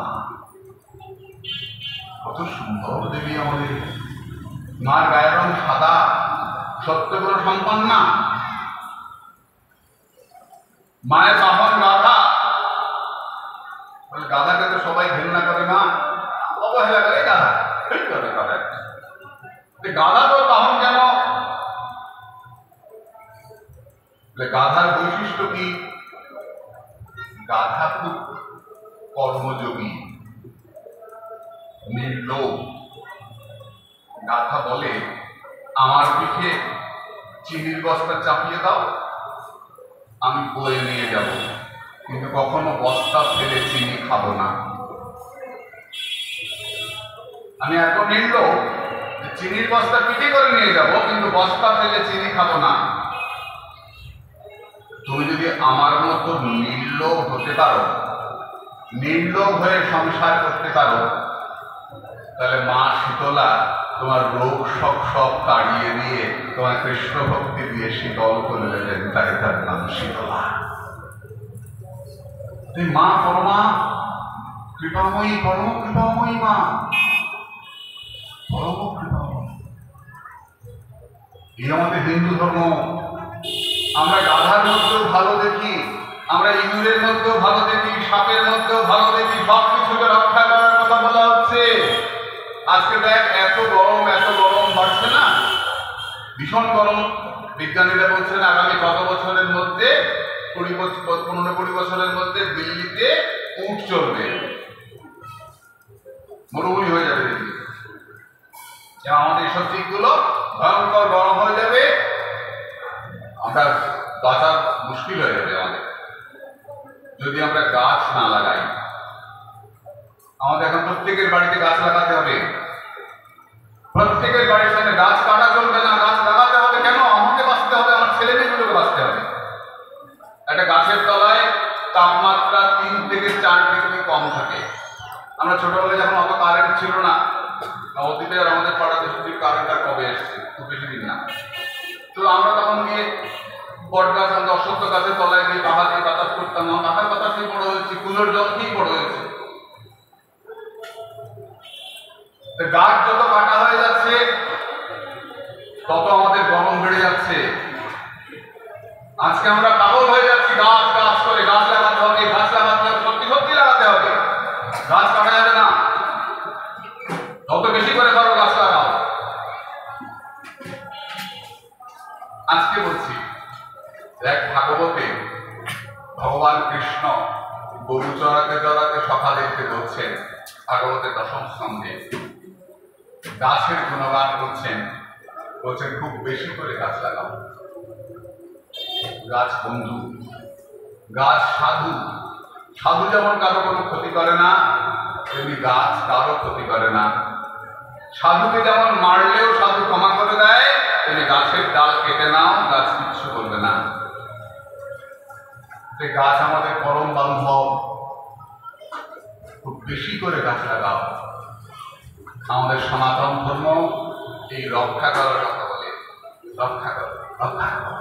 কত সুন্দর দেবী আমাদের। মার গায়ের রং সাদা, সত্যগুলো সম্পন্না। মায়ের বাহন গাধা, গাধাকে তো সবাই ঘৃণা করে না, অবহেলা করে গাধা। গাধা তো বাহন কেন? গাধার বৈশিষ্ট্য কি? গাধা খুব কর্মযোগী, নির্লোভ। গাধা বলে, আমার পিঠে চিনির বস্তা চাপিয়ে দাও, আমি বয়ে নিয়ে যাব, কিন্তু কখনো বস্তা ফেলে চিনি খাবো না। আমি এত নির্লোভ, চিনির বস্তা পিঠে করে নিয়ে যাব, কিন্তু বস্তা ফেলে চিনি খাবো না। তুমি যদি আমার মতো নির্লোভ হতে পারো, নির্লোভ হয়ে সংসার করতে পারো, তাহলে মা শীতলা তোমার রোগ সব তাড়িয়ে দিয়ে তোমার কৃষ্ণ ভক্তি দিয়ে শীতল করে দেবেন, তাই তার নাম শীতলা। তুই মা পরমা কৃপাময়ী, পরম কৃপাময়ী মা, পরম কৃপাময়ী। এই আমাদের হিন্দু ধর্ম। আমরা গাধার মধ্যেও ভালো দেখি, আমরা ইঁদুরের মধ্যেও ভালো দেখি, সাপের মধ্যেও ভালো দেখি। সব কিছুকে রক্ষা করার কথা বলা হচ্ছে। আজকে দেখ, এত গরম বাড়ছে না, ভীষণ গরম। বিজ্ঞানীরা বলছেন আগামী কত বছরের মধ্যে, 15-20 বছরের মধ্যে দিল্লিতে উট চলবে, মরুভূমি হয়ে যাবে দিল্লি। আমাদের এইসব দিকগুলো ভয়ঙ্কর গরম হয়ে যাবে, আমরা বাঁচা মুশকিল হয়ে যাবে আমাদের যদি আমরা গাছ না লাগাই। আমাদের এখন প্রত্যেকের বাড়িতে গাছ লাগাতে হবে, প্রত্যেকের বাড়ির সামনে গাছ কাটা চলবে না, গাছ লাগাতে হবে। কেন? আমাকে বাঁচতে হবে, আমার ছেলে মেয়েগুলোকে বাঁচতে হবে। একটা গাছের তলায় তাপমাত্রা 3 থেকে 4 ডিগ্রি কম থাকে। আমরা ছোটবেলায় যখন অত কারেন্ট ছিল না, নবদ্বীপের আমাদের পাড়াতে শুধু কারেন্টটা কবে এসছে, খুব বেশি দিন না। তো আমরা তখন গিয়ে বট গাছ, আমরা অশ্বত্থ গাছের তলায় গিয়ে কাঁথা দিয়ে বাতাস করতাম। কাঁথার বাতাসেই বড় হয়েছি, কুলোর জল খেয়েই বড় হয়েছে। গাছ যত কাটা হয়ে যাচ্ছে তত আমাদের গরম বেড়ে যাচ্ছে। আজকে আমরা পাগল হয়ে যাচ্ছি, গাছ গাছ করে, গাছ লাগাতে হবে, গাছ লাগাতে হবে, সত্যি সত্যি লাগাতে হবে, গাছ কাটা যাবে না। যত বেশি করে পারো গাছ লাগাও। আজকে বলছি, এক ভাগবতে ভগবান কৃষ্ণ গরু চড়াতে চড়াতে সকালেরকে বলছেন, ভাগবতের 10ম স্কন্ধে গাছের গুণগান করছেন, বলছেন খুব বেশি করে গাছ লাগাও। গাছ বন্ধু, গাছ সাধু। সাধু যেমন কারো কোনো ক্ষতি করে না, তেমনি গাছ কারো ক্ষতি করে না। সাধুকে যেমন মারলেও সাধু ক্ষমা করে দেয়, তেমনি গাছের ডাল কেটে নাও, গাছ কিচ্ছু করবে না। গাছ আমাদের পরম বান্ধব, খুব বেশি করে গাছ লাগাও। আমাদের সনাতন ধর্ম এই রক্ষা করার কথা বলে, রক্ষা করো, রক্ষা করো,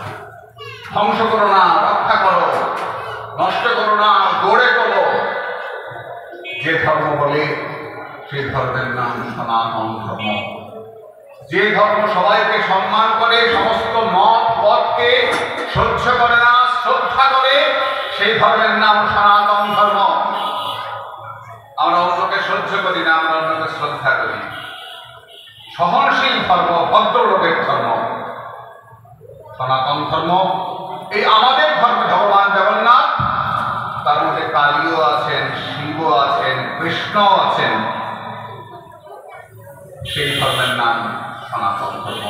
ধ্বংস করো না, রক্ষা করো, নষ্ট করো না, গড়ে করো। যে ধর্ম বলে সেই ধর্মের নাম সনাতন ধর্ম। যে ধর্ম সবাইকে সম্মান করে, সমস্ত মত পথকে সহ্য করে না, শ্রদ্ধা করে, সেই ধর্মের নাম সনাতন ধর্ম। আমরা অন্যকে সহ্য করি না, আমরা অন্যকে শ্রদ্ধা করি। সহনশীল ধর্ম, ভদ্রলোকের ধর্ম সনাতন ধর্ম। এই আমাদের ধর্মে ভগবান জগন্নাথ, তার মধ্যে কালীও আছেন, শিব আছেন, কৃষ্ণ আছেন। সেই ধর্মের নাম সনাতন ধর্ম।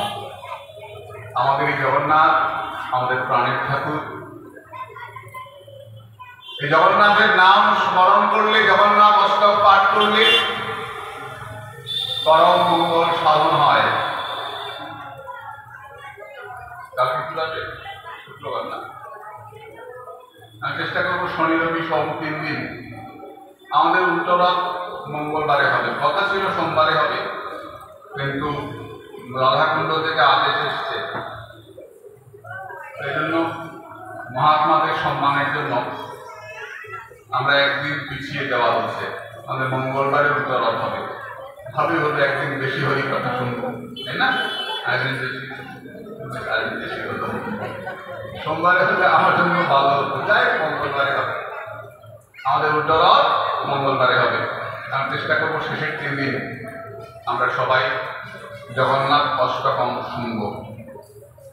আমাদের এই জগন্নাথ আমাদের প্রাণের ঠাকুর। এই জগন্নাথের নাম স্মরণ করলে, জগন্নাথ অষ্টক পাঠ করলে পরম মঙ্গল সাধন হয়। কালকে কি আছে? শুক্রবার না? আমি চেষ্টা করবো শনি রবি সোম 3 দিন। আমাদের উত্তরক মঙ্গলবারে হবে, কথা ছিল সোমবারে হবে, কিন্তু রাধাকুণ্ড থেকে আদেশ এসছে। এই জন্য মহাত্মাদের সম্মানের জন্য আমরা একদিন পিছিয়ে দেওয়া হচ্ছে। আমাদের মঙ্গলবারের উত্তরক হবে, ভাবে হলো একদিন বেশি হরি কথা শুনবো, তাই না? একদিন বেশি হতো। সোমবারে হলে আমার জন্য ভালো হতো, যাই মঙ্গলবারে হবে। আমাদের উত্তরক মঙ্গলবারে হবে। আমি চেষ্টা করবো শেষের 3 দিন আমরা সবাই জগন্নাথ অষ্টকম শুনবো,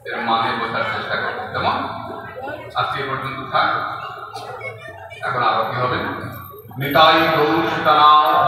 এর মানে বোঝার চেষ্টা করবো। যেমন আজকে পর্যন্ত থাক, এখন আরো কি হবে? নিতাই গৌর সীতানাথ